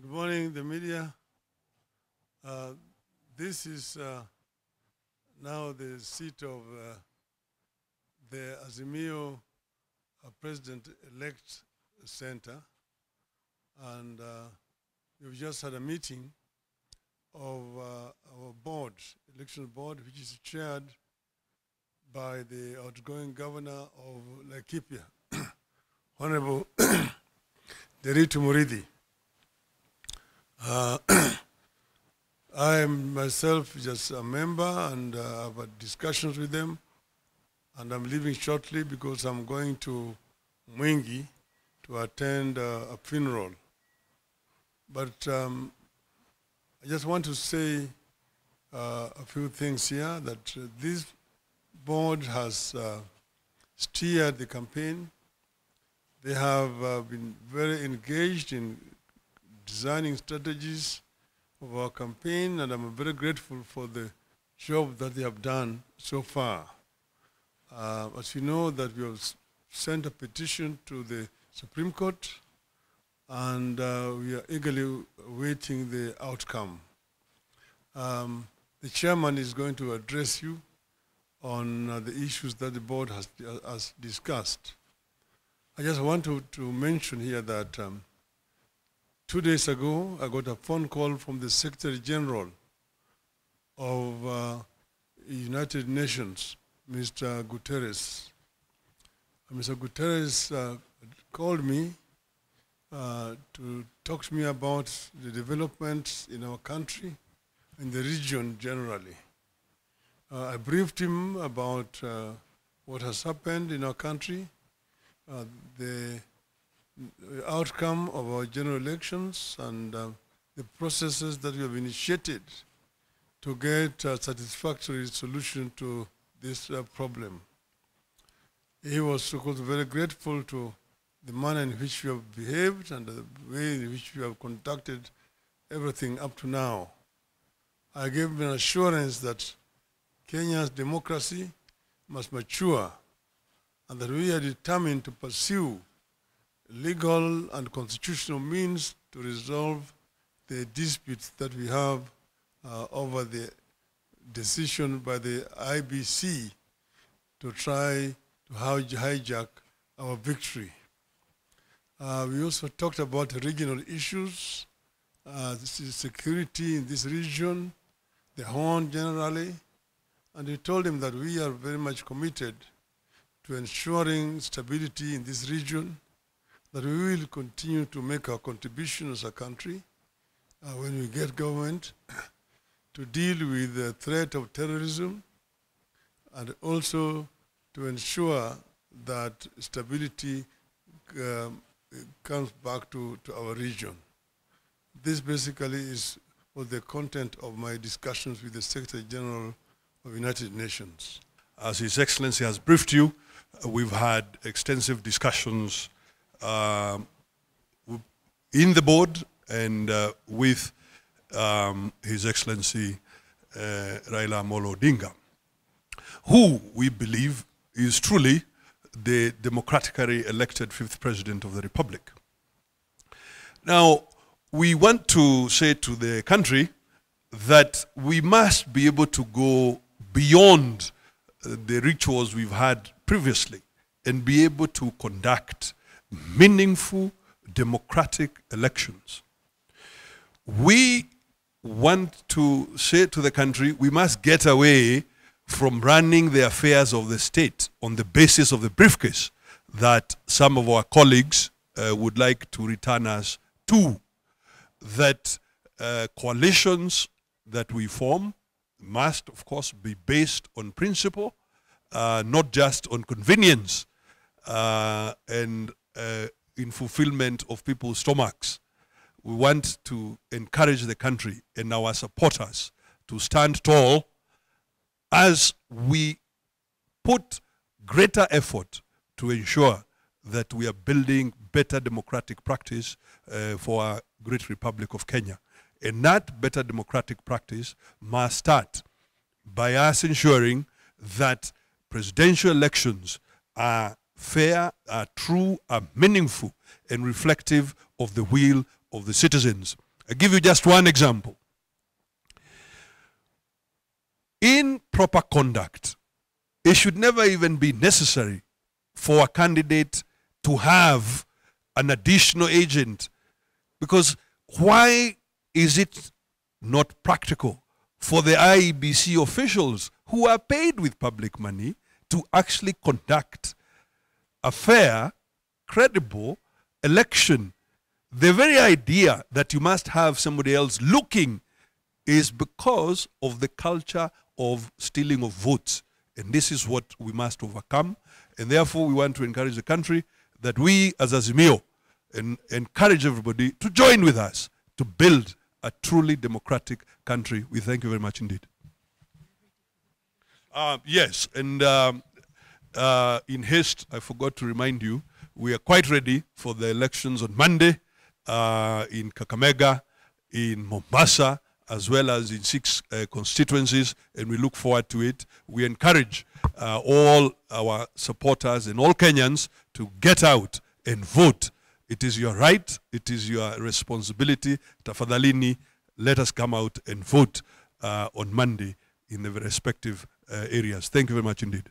Good morning, the media. This is now the seat of the Azimio President-elect Center, and we've just had a meeting of our board, election board, which is chaired by the outgoing governor of Laikipia, Honorable Deritu Muridi. I am myself just a member, and I've had discussions with them, and I'm leaving shortly because I'm going to Mwingi to attend a funeral. But I just want to say a few things here, that this board has steered the campaign. They have been very engaged in designing strategies of our campaign, and I'm very grateful for the job that they have done so far. As you know, that we have sent a petition to the Supreme Court, and we are eagerly awaiting the outcome. The chairman is going to address you on the issues that the board has discussed. I just want to mention here that 2 days ago, I got a phone call from the Secretary General of United Nations, Mr. Guterres. Mr. Guterres called me to talk to me about the developments in our country and the region generally. I briefed him about what has happened in our country, the outcome of our general elections, and the processes that we have initiated to get a satisfactory solution to this problem. He was, of course, very grateful to the manner in which we have behaved and the way in which we have conducted everything up to now. I gave him an assurance that Kenya's democracy must mature and that we are determined to pursue legal and constitutional means to resolve the disputes that we have over the decision by the IBC to try to hijack our victory. We also talked about regional issues, security in this region, the Horn generally, and we told him that we are very much committed to ensuring stability in this region, that we will continue to make our contribution as a country when we get government to deal with the threat of terrorism, and also to ensure that stability comes back to our region. This basically was the content of my discussions with the Secretary General of United Nations. As His Excellency has briefed you, we've had extensive discussions in the board and with His Excellency Raila Odinga, who we believe is truly the democratically elected 5th President of the Republic. Now, we want to say to the country that we must be able to go beyond the rituals we've had previously and be able to conduct meaningful democratic elections. We want to say to the country, we must get away from running the affairs of the state on the basis of the briefcase that some of our colleagues would like to return us to. That coalitions that we form must, of course, be based on principle, not just on convenience and in fulfillment of people's stomachs. We want to encourage the country and our supporters to stand tall as we put greater effort to ensure that we are building better democratic practice for our great Republic of Kenya. And that better democratic practice must start by us ensuring that presidential elections are fair, are true, are meaningful, and reflective of the will of the citizens. I give you just one example. In proper conduct, it should never even be necessary for a candidate to have an additional agent, because why is it not practical for the IEBC officials who are paid with public money to actually conduct a fair, credible election? The very idea that you must have somebody else looking is because of the culture of stealing of votes. And this is what we must overcome. And therefore, we want to encourage the country that we, as Azimio, encourage everybody to join with us to build a truly democratic country. We thank you very much indeed. Yes, and in haste, I forgot to remind you, we are quite ready for the elections on Monday in Kakamega, in Mombasa, as well as in 6 constituencies, and we look forward to it. We encourage all our supporters and all Kenyans to get out and vote. It is your right, it is your responsibility. Tafadhalini, let us come out and vote on Monday in the respective areas. Thank you very much indeed.